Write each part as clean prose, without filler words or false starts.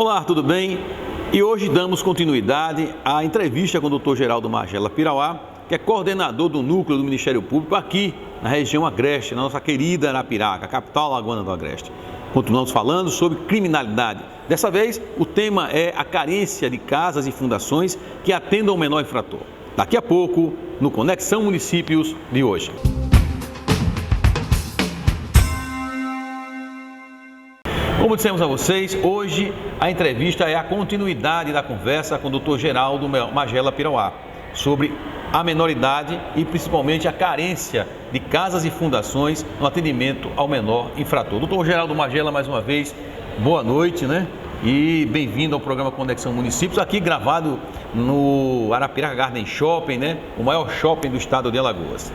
Olá, tudo bem? E hoje damos continuidade à entrevista com o Dr. Geraldo Magela Pirauá, que é coordenador do núcleo do Ministério Público aqui na região Agreste, na nossa querida Arapiraca, capital alagoana do Agreste. Continuamos falando sobre criminalidade. Dessa vez, o tema é a carência de casas e fundações que atendam o menor infrator. Daqui a pouco, no Conexão Municípios de hoje. Como dissemos a vocês, hoje a entrevista é a continuidade da conversa com o Dr. Geraldo Magela Pirauá sobre a menoridade e principalmente a carência de casas e fundações no atendimento ao menor infrator. Dr. Geraldo Magela, mais uma vez, boa noite, né? E bem-vindo ao programa Conexão Municípios, aqui gravado no Arapiraca Garden Shopping, né? O maior shopping do estado de Alagoas.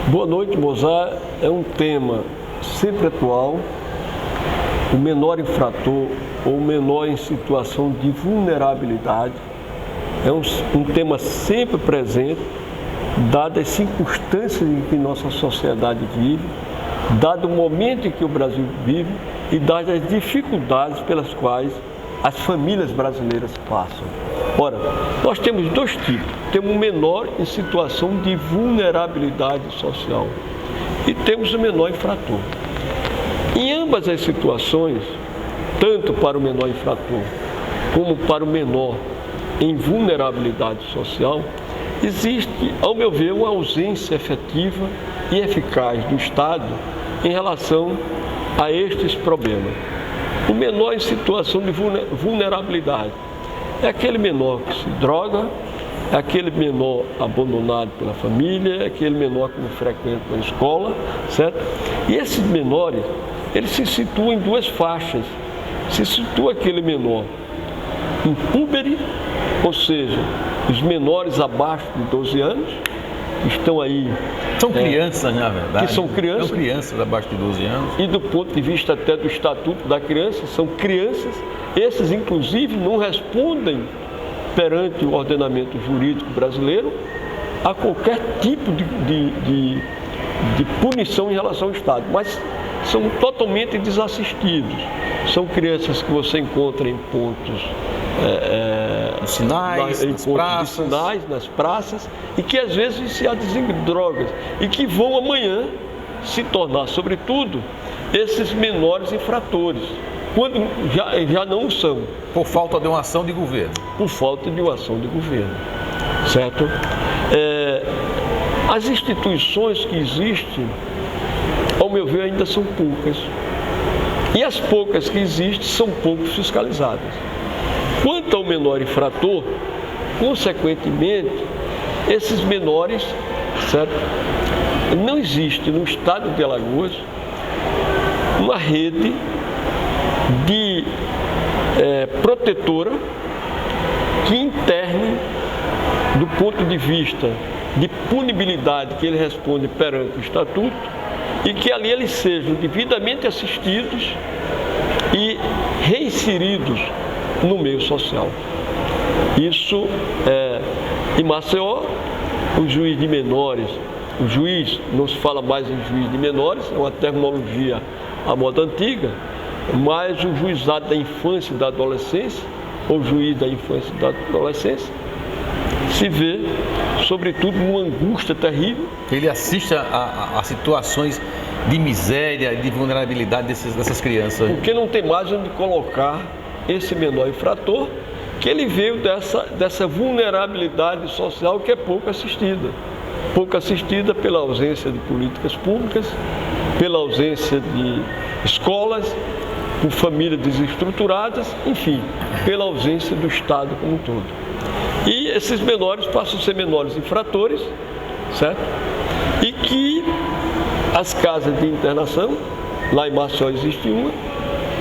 Boa noite, Mozart. É um tema sempre atual. O menor infrator ou o menor em situação de vulnerabilidade é um tema sempre presente, dadas as circunstâncias em que nossa sociedade vive, dado o momento em que o Brasil vive e dadas as dificuldades pelas quais as famílias brasileiras passam. Ora, nós temos dois tipos. Temos o menor em situação de vulnerabilidade social e temos o menor infrator. Em ambas as situações, tanto para o menor infrator como para o menor em vulnerabilidade social, existe, ao meu ver, uma ausência efetiva e eficaz do Estado em relação a estes problemas. O menor em situação de vulnerabilidade é aquele menor que se droga, é aquele menor abandonado pela família, é aquele menor que não frequenta a escola, certo? E esses menores, eles se situam em duas faixas. Se situa aquele menor impúbere, ou seja, os menores abaixo de 12 anos, que estão aí... São crianças, na verdade. Que são crianças. São crianças abaixo de 12 anos. E do ponto de vista até do Estatuto da Criança, são crianças. Esses, inclusive, não respondem perante o ordenamento jurídico brasileiro a qualquer tipo de punição em relação ao Estado. Mas são totalmente desassistidos. São crianças que você encontra em pontos... nas praças, e que às vezes viciados em drogas e que vão amanhã se tornar, sobretudo, esses menores infratores, quando já não são. Por falta de uma ação de governo. Por falta de uma ação de governo, certo? As instituições que existem, ao meu ver, ainda são poucas. E as poucas que existem são pouco fiscalizadas. Quanto ao menor infrator, consequentemente, esses menores, certo? Não existe no estado de Alagoas uma rede de protetora que interne, do ponto de vista de punibilidade que ele responde perante o Estatuto, e que ali eles sejam devidamente assistidos e reinseridos no meio social. Isso em Maceió, o juiz de menores, o juiz, não se fala mais em juiz de menores, é uma terminologia à moda antiga, mas o juizado da infância e da adolescência, ou juiz da infância e da adolescência, se vê, sobretudo, numa angústia terrível. Ele assiste a situações de miséria e de vulnerabilidade dessas crianças. Porque não tem mais onde colocar esse menor infrator, que ele veio dessa vulnerabilidade social que é pouco assistida. Pouco assistida pela ausência de políticas públicas, pela ausência de escolas, por famílias desestruturadas, enfim, pela ausência do Estado como um todo. E esses menores passam a ser menores infratores, certo? E que as casas de internação, lá em Maceió existe uma,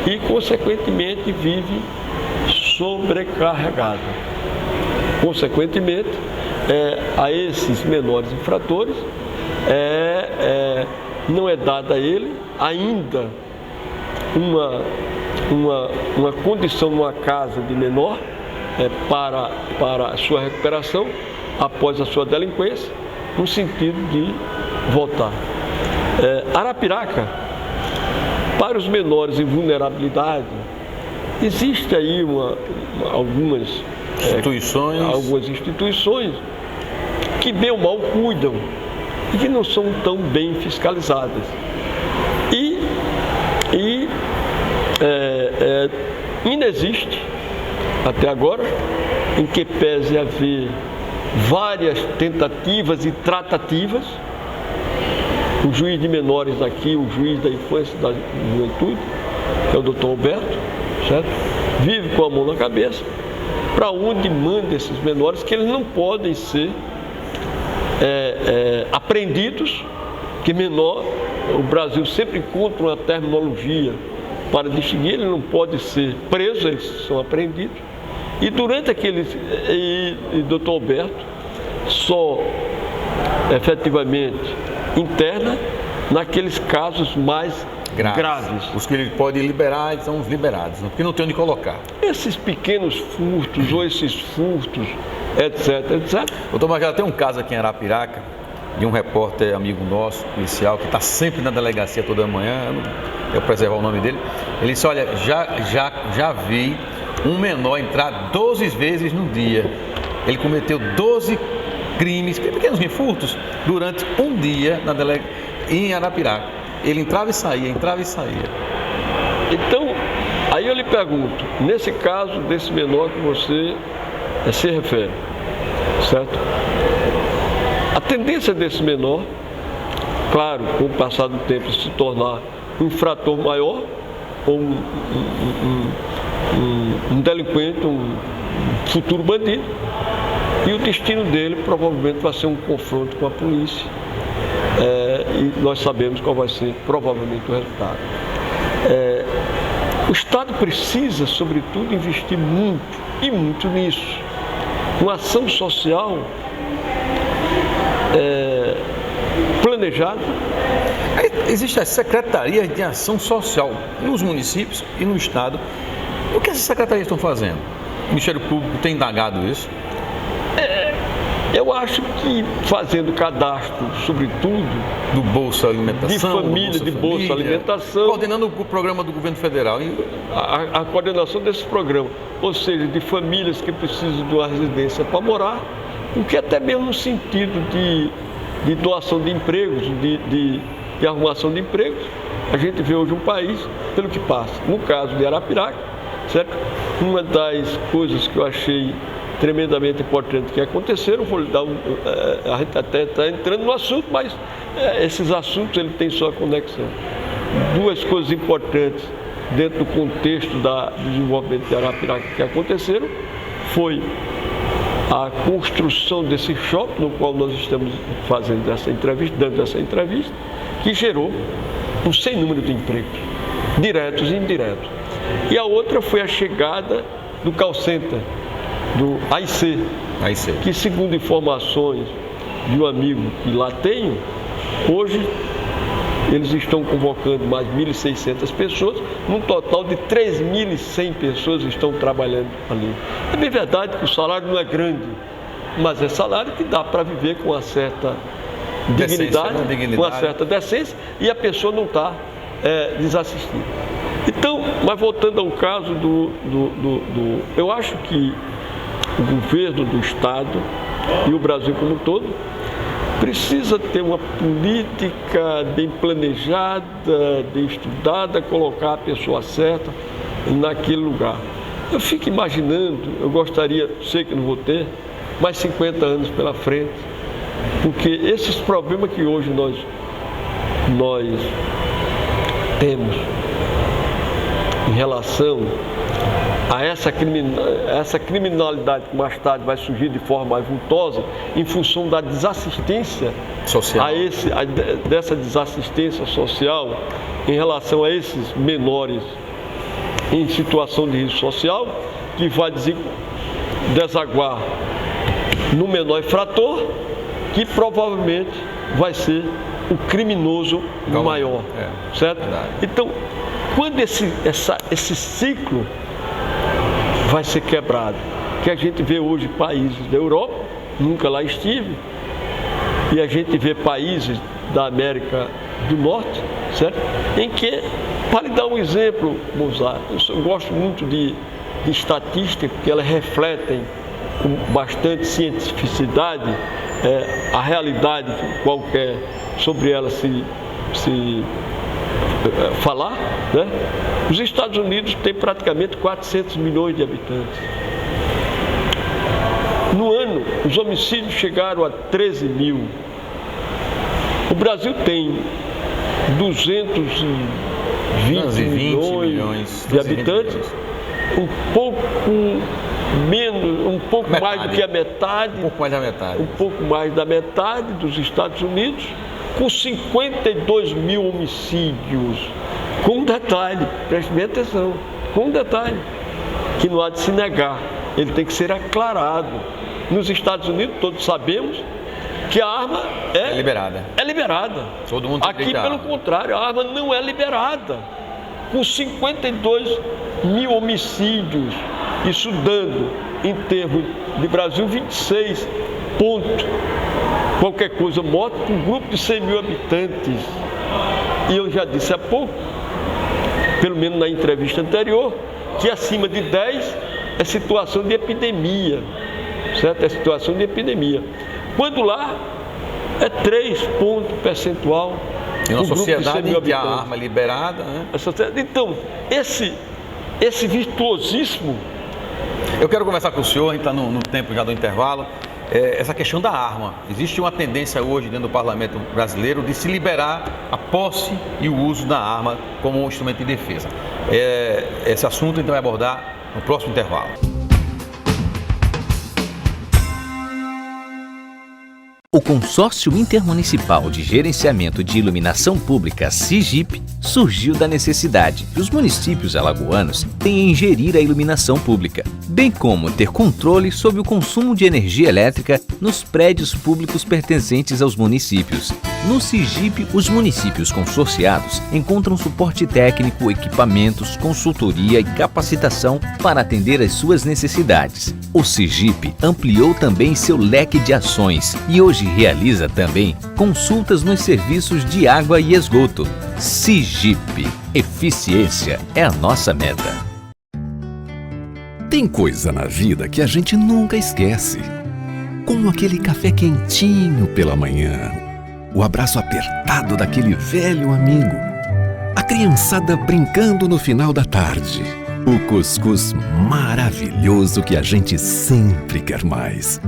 e consequentemente vive sobrecarregado. Consequentemente, a esses menores infratores não é dada a ele ainda uma condição numa casa de menor para a sua recuperação após a sua delinquência, no sentido de voltar. Arapiraca, para os menores em vulnerabilidade, existe aí algumas instituições que bem ou mal cuidam e que não são tão bem fiscalizadas. Inexiste, até agora, em que pese haver várias tentativas e tratativas, o juiz de menores aqui, o juiz da infância e da juventude, que é o doutor Alberto, certo? Vive com a mão na cabeça, para onde manda esses menores, que eles não podem ser apreendidos, que menor, o Brasil sempre encontra uma terminologia para distinguir, ele não pode ser preso, eles são apreendidos. E durante doutor Alberto só efetivamente interna naqueles casos mais graves. Os que ele pode liberar são os liberados, porque não tem onde colocar. Esses pequenos furtos ou esses furtos, etc, etc. Doutor Magela, tem um caso aqui em Arapiraca, de um repórter amigo nosso, policial, que está sempre na delegacia toda manhã, eu preservar o nome dele. Ele disse, olha, já vi um menor entrar 12 vezes no dia. Ele cometeu 12 crimes, pequenos furtos, durante um dia em Arapiraca. Ele entrava e saía, entrava e saía. Então, aí eu lhe pergunto, nesse caso desse menor que você se refere, certo? A tendência desse menor, claro, com o passar do tempo, se tornar um infrator maior, ou um delinquente, um futuro bandido, e o destino dele provavelmente vai ser um confronto com a polícia, e nós sabemos qual vai ser provavelmente o resultado. O Estado precisa, sobretudo, investir muito, e muito nisso. Uma ação social planejada. Existe a Secretaria de Ação Social nos municípios e no Estado. O que essas secretarias estão fazendo? O Ministério Público tem indagado isso? Eu acho que fazendo cadastro, sobretudo, do Bolsa Alimentação, de família, de Bolsa Alimentação, coordenando o programa do governo federal. A coordenação desse programa, ou seja, de famílias que precisam de uma residência para morar, o que até mesmo no sentido de doação de empregos, de arrumação de empregos. A gente vê hoje um país pelo que passa. No caso de Arapiraca, certo? Uma das coisas que eu achei tremendamente importante que aconteceram, vou lhe dar a gente até está entrando no assunto, mas esses assuntos ele tem sua conexão. Duas coisas importantes dentro do contexto do desenvolvimento de Arapiraca que aconteceram foi a construção desse shopping, no qual nós estamos fazendo essa entrevista, dando essa entrevista, que gerou um sem número de empregos, diretos e indiretos. E a outra foi a chegada do call center, do AIC, que segundo informações de um amigo que lá tenho, hoje eles estão convocando mais 1.600 pessoas, num total de 3.100 pessoas estão trabalhando ali. É bem verdade que o salário não é grande, mas é salário que dá para viver com uma certa dignidade, com uma certa decência, e a pessoa não está desassistida. Então, mas voltando ao caso eu acho que o governo do Estado e o Brasil como um todo precisa ter uma política bem planejada, bem estudada, colocar a pessoa certa naquele lugar. Eu fico imaginando, eu gostaria, sei que não vou ter, mais 50 anos pela frente, porque esses problemas que hoje nós temos em relação a essa criminalidade que mais tarde vai surgir de forma mais vultosa em função da desassistência social, dessa desassistência social em relação a esses menores em situação de risco social, que vai desaguar no menor infrator, que provavelmente vai ser o criminoso maior, certo? Verdade. Então, quando esse ciclo vai ser quebrado, que a gente vê hoje países da Europa, nunca lá estive, e a gente vê países da América do Norte, certo? Em que, para lhe dar um exemplo, Mozart, eu gosto muito de estatística, porque elas refletem com bastante cientificidade a realidade qualquer sobre ela se falar, né? Os Estados Unidos têm praticamente 400 milhões de habitantes. No ano, os homicídios chegaram a 13 mil. O Brasil tem 220 milhões de habitantes, um pouco menos, um pouco mais do que a metade, um pouco mais da metade dos Estados Unidos, com 52 mil homicídios. Com um detalhe, preste bem atenção, com um detalhe, que não há de se negar, ele tem que ser aclarado. Nos Estados Unidos, todos sabemos que a arma é liberada. Todo mundo tem Aqui, pelo contrário, a arma não é liberada. Com 52 mil homicídios, isso dando, em termos de Brasil, 26 pontos. Qualquer coisa morta por um grupo de 100 mil habitantes. E eu já disse há pouco, pelo menos na entrevista anterior, que acima de 10 é situação de epidemia, certo? É situação de epidemia. Quando lá é 3 pontos percentual. Em uma sociedade em que a arma é liberada, né? Então, esse virtuosismo. Eu quero conversar com o senhor, a gente está no tempo já do intervalo. Essa questão da arma. Existe uma tendência hoje dentro do parlamento brasileiro de se liberar a posse e o uso da arma como um instrumento de defesa. Esse assunto a gente vai abordar no próximo intervalo. O Consórcio Intermunicipal de Gerenciamento de Iluminação Pública, SIGIP, surgiu da necessidade que os municípios alagoanos têm em gerir a iluminação pública, bem como ter controle sobre o consumo de energia elétrica nos prédios públicos pertencentes aos municípios. No SIGIP, os municípios consorciados encontram suporte técnico, equipamentos, consultoria e capacitação para atender às suas necessidades. O SIGIP ampliou também seu leque de ações e hoje realiza também consultas nos serviços de água e esgoto. SIGIP. Eficiência é a nossa meta. Tem coisa na vida que a gente nunca esquece. Como aquele café quentinho pela manhã, o abraço apertado daquele velho amigo, a criançada brincando no final da tarde, o cuscuz maravilhoso que a gente sempre quer mais.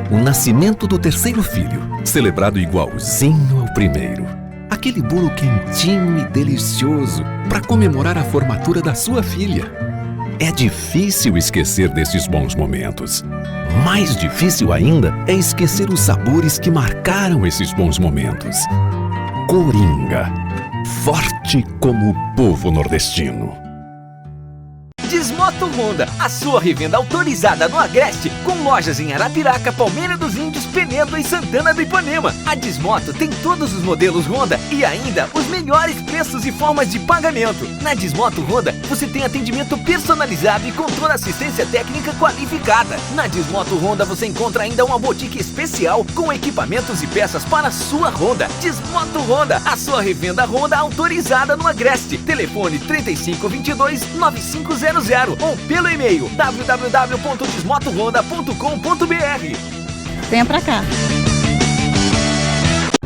O nascimento do terceiro filho, celebrado igualzinho ao primeiro. Aquele bolo quentinho e delicioso para comemorar a formatura da sua filha. É difícil esquecer desses bons momentos. Mais difícil ainda é esquecer os sabores que marcaram esses bons momentos. Coringa, forte como o povo nordestino. Desmoto Honda, a sua revenda autorizada no Agreste, com lojas em Arapiraca, Palmeira dos Índios, Penedo e Santana do Ipanema. A Desmoto tem todos os modelos Honda e ainda os melhores preços e formas de pagamento. Na Desmoto Honda, você tem atendimento personalizado e com toda assistência técnica qualificada. Na Desmoto Honda, você encontra ainda uma boutique especial com equipamentos e peças para a sua Honda. Desmoto Honda, a sua revenda Honda autorizada no Agreste. Telefone 3522-9500 ou pelo e-mail www.desmotohonda.com.br. Venha pra cá.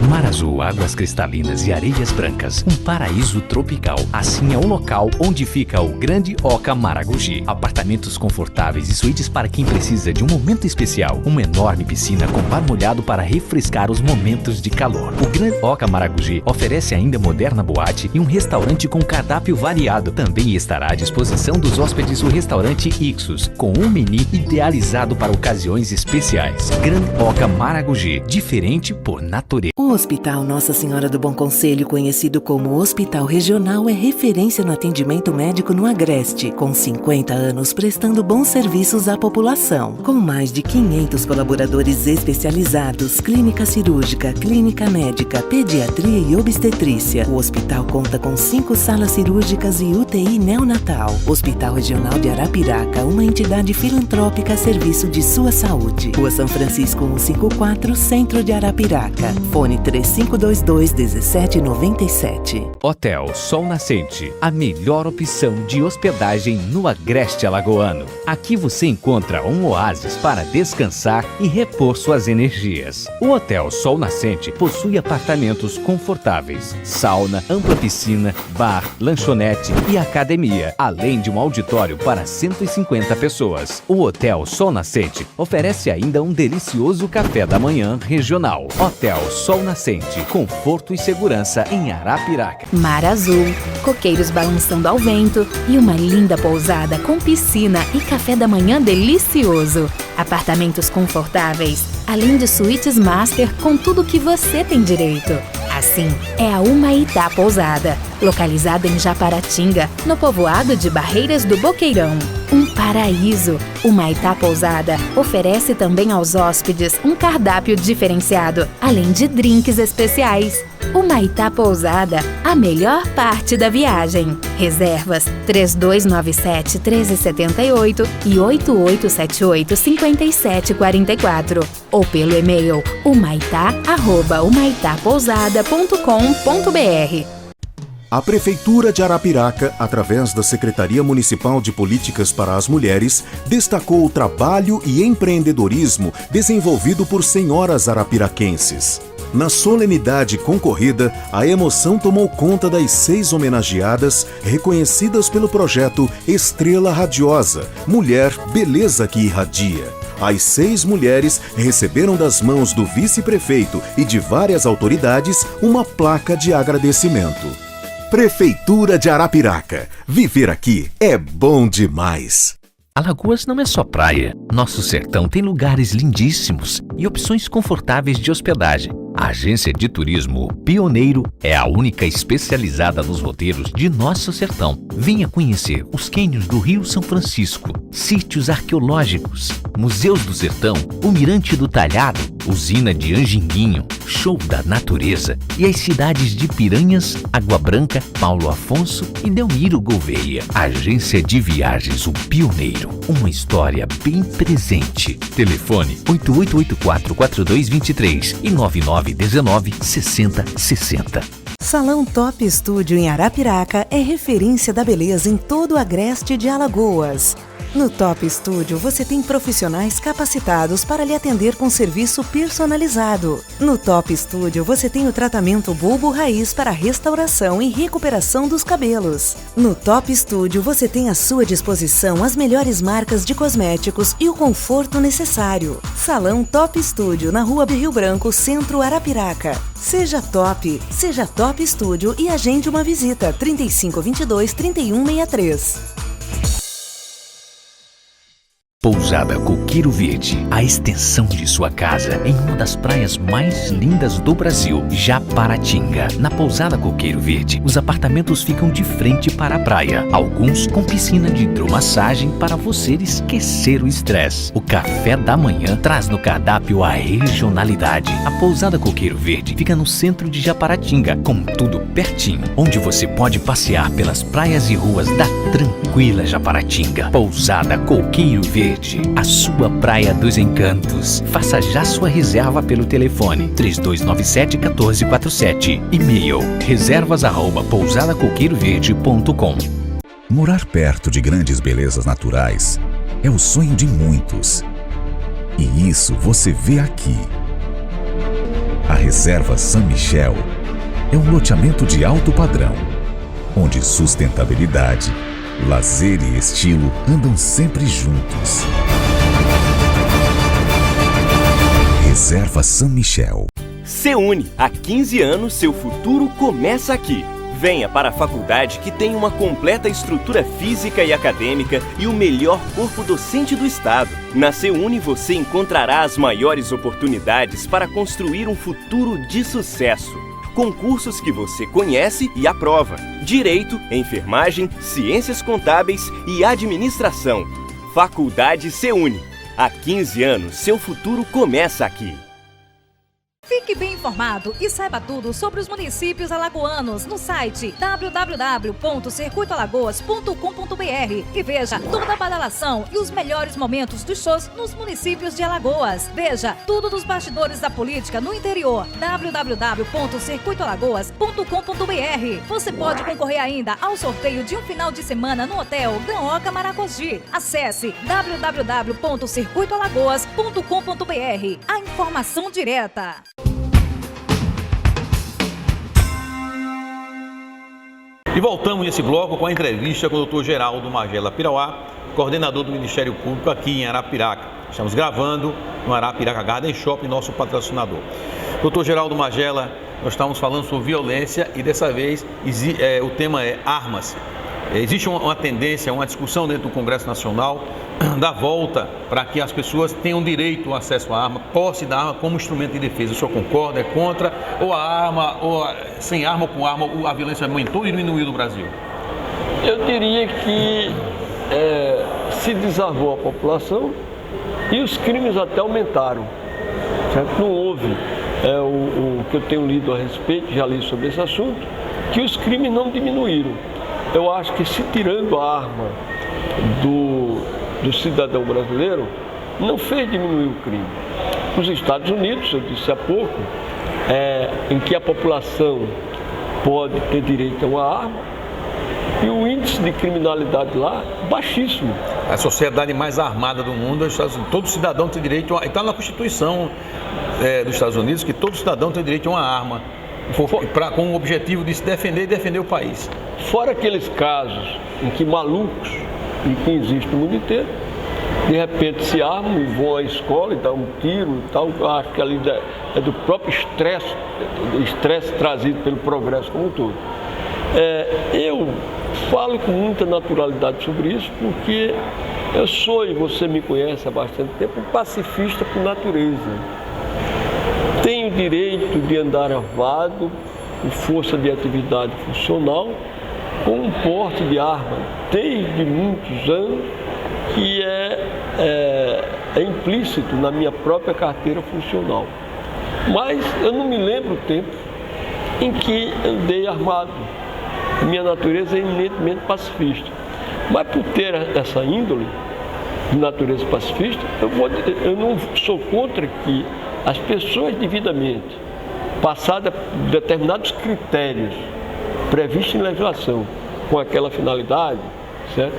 Mar azul, águas cristalinas e areias brancas. Um paraíso tropical. Assim é o local onde fica o Grande Oca Maragogi. Apartamentos confortáveis e suítes para quem precisa de um momento especial. Uma enorme piscina com bar molhado para refrescar os momentos de calor. O Grande Oca Maragogi oferece ainda moderna boate e um restaurante com cardápio variado. Também estará à disposição dos hóspedes o restaurante Ixos, com um menu idealizado para ocasiões especiais. Grande Oca Maragogi, diferente por natureza. O Hospital Nossa Senhora do Bom Conselho, conhecido como Hospital Regional, é referência no atendimento médico no Agreste, com 50 anos prestando bons serviços à população. Com mais de 500 colaboradores especializados, clínica cirúrgica, clínica médica, pediatria e obstetrícia. O hospital conta com 5 salas cirúrgicas e UTI neonatal. Hospital Regional de Arapiraca, uma entidade filantrópica a serviço de sua saúde. Rua São Francisco 154, Centro de Arapiraca. Fone Fone 3522-1797. Hotel Sol Nascente, a melhor opção de hospedagem no Agreste Alagoano. Aqui você encontra um oásis para descansar e repor suas energias. O Hotel Sol Nascente possui apartamentos confortáveis, sauna, ampla piscina, bar, lanchonete e academia, além de um auditório para 150 pessoas. O Hotel Sol Nascente oferece ainda um delicioso café da manhã regional. Hotel Sol Nascente, conforto e segurança em Arapiraca. Mar azul, coqueiros balançando ao vento e uma linda pousada com piscina e café da manhã delicioso. Apartamentos confortáveis, além de suítes master com tudo que você tem direito. Assim, é a Humaitá Pousada, localizada em Japaratinga, no povoado de Barreiras do Boqueirão. Um paraíso! Humaitá Pousada oferece também aos hóspedes um cardápio diferenciado, além de drinks especiais. Humaitá Pousada, a melhor parte da viagem. Reservas 3297-1378 e 8878-5744 ou pelo e-mail humaitá@humaitapousada.com.br. A Prefeitura de Arapiraca, através da Secretaria Municipal de Políticas para as Mulheres, destacou o trabalho e empreendedorismo desenvolvido por senhoras arapiraquenses. Na solenidade concorrida, a emoção tomou conta das 6 homenageadas, reconhecidas pelo projeto Estrela Radiosa, Mulher, Beleza que Irradia. As 6 mulheres receberam das mãos do vice-prefeito e de várias autoridades uma placa de agradecimento. Prefeitura de Arapiraca. Viver aqui é bom demais. Alagoas não é só praia. Nosso sertão tem lugares lindíssimos e opções confortáveis de hospedagem. A agência de turismo Pioneiro é a única especializada nos roteiros de nosso sertão. Venha conhecer os cânions do Rio São Francisco, sítios arqueológicos, museus do sertão, o Mirante do Talhado, usina de Anjinguinho, show da natureza e as cidades de Piranhas, Água Branca, Paulo Afonso e Delmiro Gouveia. Agência de Viagens O Pioneiro, uma história bem presente. Telefone 8884-4223 e 9919-6060. Salão Top Studio em Arapiraca é referência da beleza em todo o agreste de Alagoas. No Top Studio você tem profissionais capacitados para lhe atender com serviço personalizado. No Top Studio você tem o tratamento bulbo raiz para restauração e recuperação dos cabelos. No Top Studio você tem à sua disposição as melhores marcas de cosméticos e o conforto necessário. Salão Top Studio na Rua Rio Branco, Centro Arapiraca. Seja Top Studio e agende uma visita 3522-3163. Pousada Coqueiro Verde, a extensão de sua casa em uma das praias mais lindas do Brasil, Japaratinga. Na Pousada Coqueiro Verde, os apartamentos ficam de frente para a praia, alguns com piscina de hidromassagem para você esquecer o estresse. O café da manhã traz no cardápio a regionalidade. A Pousada Coqueiro Verde fica no centro de Japaratinga, com tudo pertinho, onde você pode passear pelas praias e ruas da tranquila Japaratinga. Pousada Coqueiro Verde, a sua praia dos encantos. Faça já sua reserva pelo telefone 3297-1447. E-mail reservas@pousadacoqueiroverde.com. Morar perto de grandes belezas naturais é o sonho de muitos. E isso você vê aqui. A Reserva São Michel é um loteamento de alto padrão, onde sustentabilidade, lazer e estilo andam sempre juntos. Reserva São Michel. SEUNI, há 15 anos seu futuro começa aqui. Venha para a faculdade que tem uma completa estrutura física e acadêmica e o melhor corpo docente do estado. Na SEUNI você encontrará as maiores oportunidades para construir um futuro de sucesso. Com cursos que você conhece e aprova: Direito, Enfermagem, Ciências Contábeis e Administração. Faculdade SEUNI. Há 15 anos, seu futuro começa aqui. Fique bem informado e saiba tudo sobre os municípios alagoanos no site www.circuitoalagoas.com.br e veja toda a badalação e os melhores momentos dos shows nos municípios de Alagoas. Veja tudo dos bastidores da política no interior. www.circuitoalagoas.com.br. Você pode concorrer ainda ao sorteio de um final de semana no Hotel Ganhoca Maracogi. Acesse www.circuitoalagoas.com.br. A informação direta. E voltamos nesse bloco com a entrevista com o Dr. Geraldo Magela Pirauá, coordenador do Ministério Público aqui em Arapiraca. Estamos gravando no Arapiraca Garden Shopping, nosso patrocinador. Dr. Geraldo Magela, nós estamos falando sobre violência e dessa vez o tema é armas. Existe uma tendência, uma discussão dentro do Congresso Nacional da volta para que as pessoas tenham direito ao acesso à arma, posse da arma como instrumento de defesa. O senhor concorda? É contra? Ou a arma, sem arma ou com arma, a violência aumentou e diminuiu no Brasil? Eu diria que se desarmou a população e os crimes até aumentaram. Certo? Não houve o que eu tenho lido a respeito, já li sobre esse assunto, que os crimes não diminuíram. Eu acho que se tirando a arma do cidadão brasileiro, não fez diminuir o crime. Nos Estados Unidos, eu disse há pouco, em que a população pode ter direito a uma arma, e o índice de criminalidade lá baixíssimo. A sociedade mais armada do mundo, todo cidadão tem direito a... Está na Constituição dos Estados Unidos que todo cidadão tem direito a uma arma, com o objetivo de se defender e defender o país. Fora aqueles casos em que malucos, e que existe no mundo inteiro, de repente se armam e vão à escola e dão um tiro e tal. Eu acho que ali é do próprio estresse trazido pelo progresso como um todo. Eu falo com muita naturalidade sobre isso porque eu sou, e você me conhece há bastante tempo, um pacifista por natureza. Tenho direito de andar armado, com força de atividade funcional, com um porte de arma desde muitos anos, que é implícito na minha própria carteira funcional. Mas eu não me lembro o tempo em que andei armado. Minha natureza é eminentemente pacifista. Mas por ter essa índole de natureza pacifista, eu não sou contra que as pessoas devidamente passadas determinados critérios previstos em legislação com aquela finalidade, certo?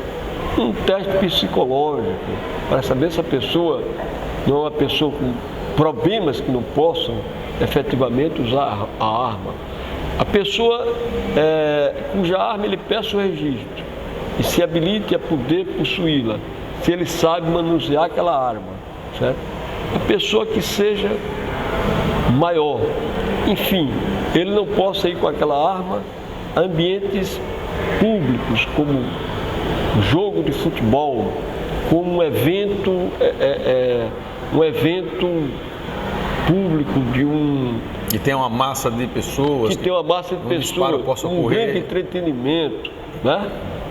Um teste psicológico para saber se a pessoa não é uma pessoa com problemas que não possam efetivamente usar a arma. A pessoa cuja arma ele peça o registro e se habilite a poder possuí-la, se ele sabe manusear aquela arma, certo? A pessoa que seja maior, enfim, ele não possa ir com aquela arma a ambientes públicos, como jogo de futebol, como um evento público de que tem uma massa de pessoas. Que tem uma massa de pessoas, um grande entretenimento, né?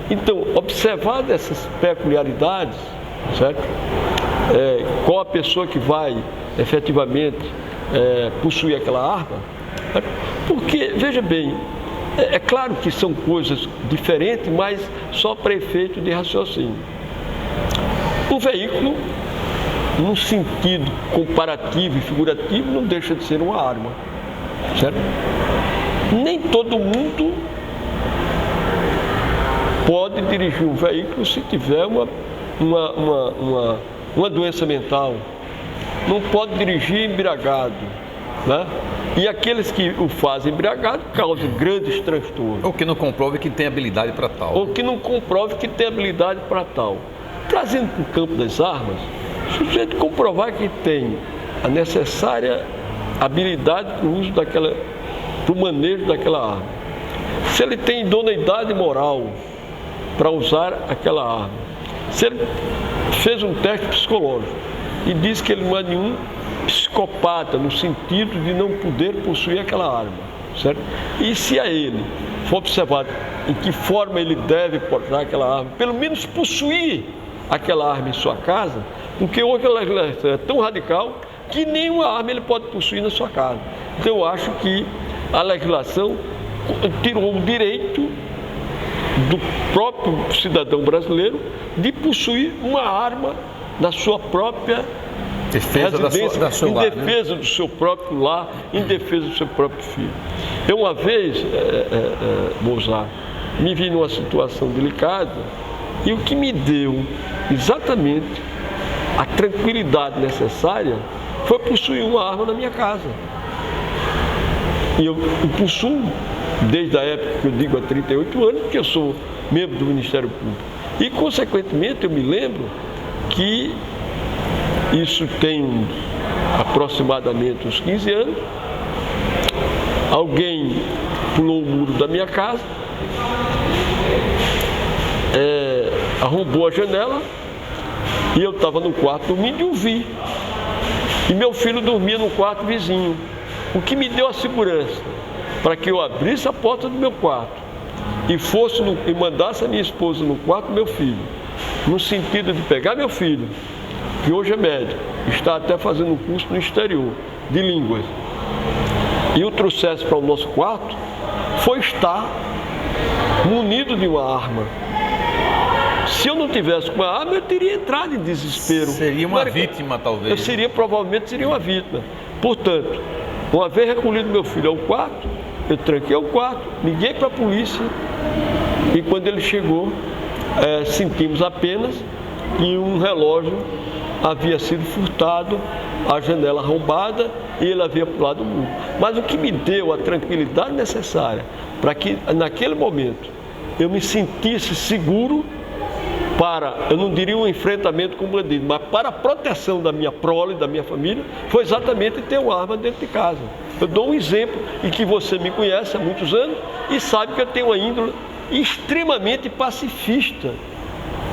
Então, observar essas peculiaridades, certo? Qual a pessoa que vai efetivamente possuir aquela arma, porque, veja bem, é claro que são coisas diferentes, mas só para efeito de raciocínio. Um veículo, num sentido comparativo e figurativo, não deixa de ser uma arma, certo? Nem todo mundo pode dirigir um veículo se tiver uma doença mental. Não pode dirigir embriagado, né? E aqueles que o fazem embriagado causam grandes transtornos. Ou que não comprove que tem habilidade para tal. Ou que não comprove que tem habilidade para tal. Trazendo para o campo das armas, o sujeito comprovar que tem a necessária habilidade para o uso para o manejo daquela arma. Se ele tem idoneidade moral para usar aquela arma. Se ele fez um teste psicológico e diz que ele não é nenhum psicopata no sentido de não poder possuir aquela arma, certo? E se a ele for observado em que forma ele deve portar aquela arma, pelo menos possuir aquela arma em sua casa, porque hoje a legislação é tão radical que nenhuma arma ele pode possuir na sua casa. Então eu acho que a legislação tirou o direito do próprio cidadão brasileiro de possuir uma arma na sua própria defesa residência, em defesa do seu próprio lar, em defesa do seu próprio filho. Eu uma vez, Mozart, me vi numa situação delicada e o que me deu exatamente a tranquilidade necessária foi possuir uma arma na minha casa. E eu possuo desde a época que eu digo há 38 anos, porque eu sou membro do Ministério Público. E, consequentemente, eu me lembro que isso tem aproximadamente uns 15 anos. Alguém pulou o muro da minha casa, arrombou a janela e eu estava no quarto dormindo e o vi. E meu filho dormia no quarto vizinho, o que me deu a segurança para que eu abrisse a porta do meu quarto e mandasse a minha esposa no quarto do meu filho, no sentido de pegar meu filho, que hoje é médico, está até fazendo um curso no exterior de línguas, e o trouxesse para o nosso quarto, foi estar munido de uma arma. Se eu não tivesse com a arma, eu teria entrado em desespero. Seria uma vítima, talvez. Provavelmente seria uma vítima. Portanto, uma vez recolhido meu filho ao quarto, eu tranquei o quarto, liguei para a polícia e quando ele chegou, sentimos apenas que um relógio havia sido furtado, a janela arrombada e ele havia pulado o muro. Mas o que me deu a tranquilidade necessária para que naquele momento eu me sentisse seguro para, eu não diria um enfrentamento com o bandido, mas para a proteção da minha prole, da minha família, foi exatamente ter uma arma dentro de casa. Eu dou um exemplo, e que você me conhece há muitos anos e sabe que eu tenho uma índole extremamente pacifista.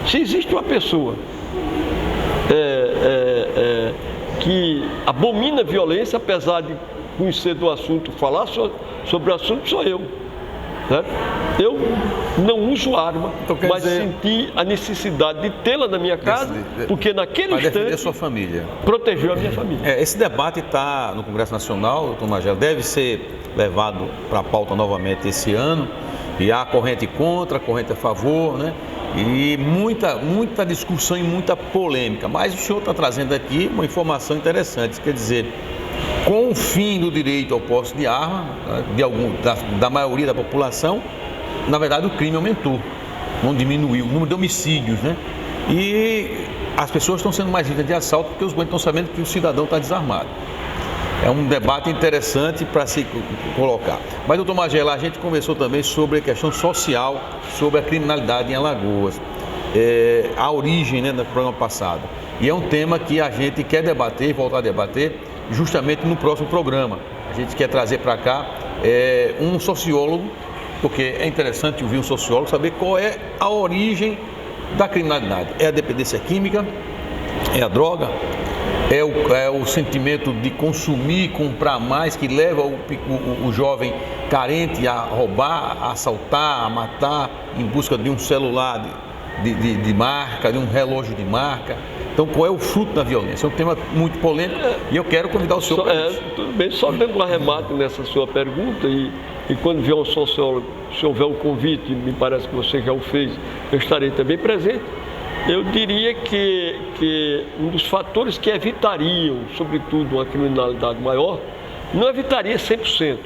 Se existe uma pessoa que abomina a violência, apesar de conhecer do assunto, falar sobre o assunto, sou eu. Eu não uso arma, então, mas senti a necessidade de tê-la na minha casa, porque naquele instante defender a sua família, protegeu a minha família. Esse debate está no Congresso Nacional, doutor Magela, deve ser levado para a pauta novamente esse ano, e há corrente contra, corrente a favor, né? E muita discussão e muita polêmica, mas o senhor está trazendo aqui uma informação interessante, quer dizer, com o fim do direito ao posse de arma, da maioria da população, na verdade o crime aumentou, não diminuiu, o número de homicídios, né? E as pessoas estão sendo mais vítimas de assalto porque os bandidos estão sabendo que o cidadão está desarmado. É um debate interessante para se colocar. Mas, doutor Magela, a gente conversou também sobre a questão social, sobre a criminalidade em Alagoas, a origem, né, do programa passado. E é um tema que a gente quer debater, voltar a debater, justamente no próximo programa. A gente quer trazer para cá um sociólogo, porque é interessante ouvir um sociólogo, saber qual é a origem da criminalidade. É a dependência química? É a droga? É o sentimento de consumir, comprar mais, que leva o jovem carente a roubar, a assaltar, a matar, em busca de um celular de marca, de um relógio de marca. Então, qual é o fruto da violência? É um tema muito polêmico e eu quero convidar o senhor para isso. Tudo bem, só dando um arremate nessa sua pergunta e quando vier um sociólogo, se houver um convite, me parece que você já o fez, eu estarei também presente. Eu diria que um dos fatores que evitariam, sobretudo, uma criminalidade maior, não evitaria 100%,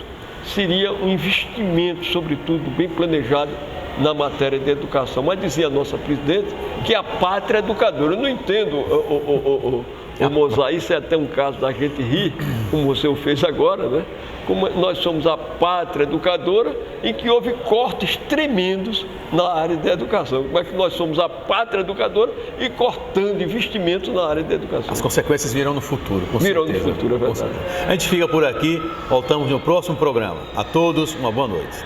seria um investimento, sobretudo, bem planejado na matéria de educação. Mas dizia a nossa presidente que a pátria é educadora. Eu não entendo, Mozart, isso é até um caso da gente rir, como você o fez agora, né? Como nós somos a pátria educadora, em que houve cortes tremendos na área da educação. Como é que nós somos a pátria educadora e cortando investimentos na área da educação? As consequências virão no futuro, com virão certeza. No futuro, é verdade. A gente fica por aqui, voltamos no próximo programa. A todos, uma boa noite.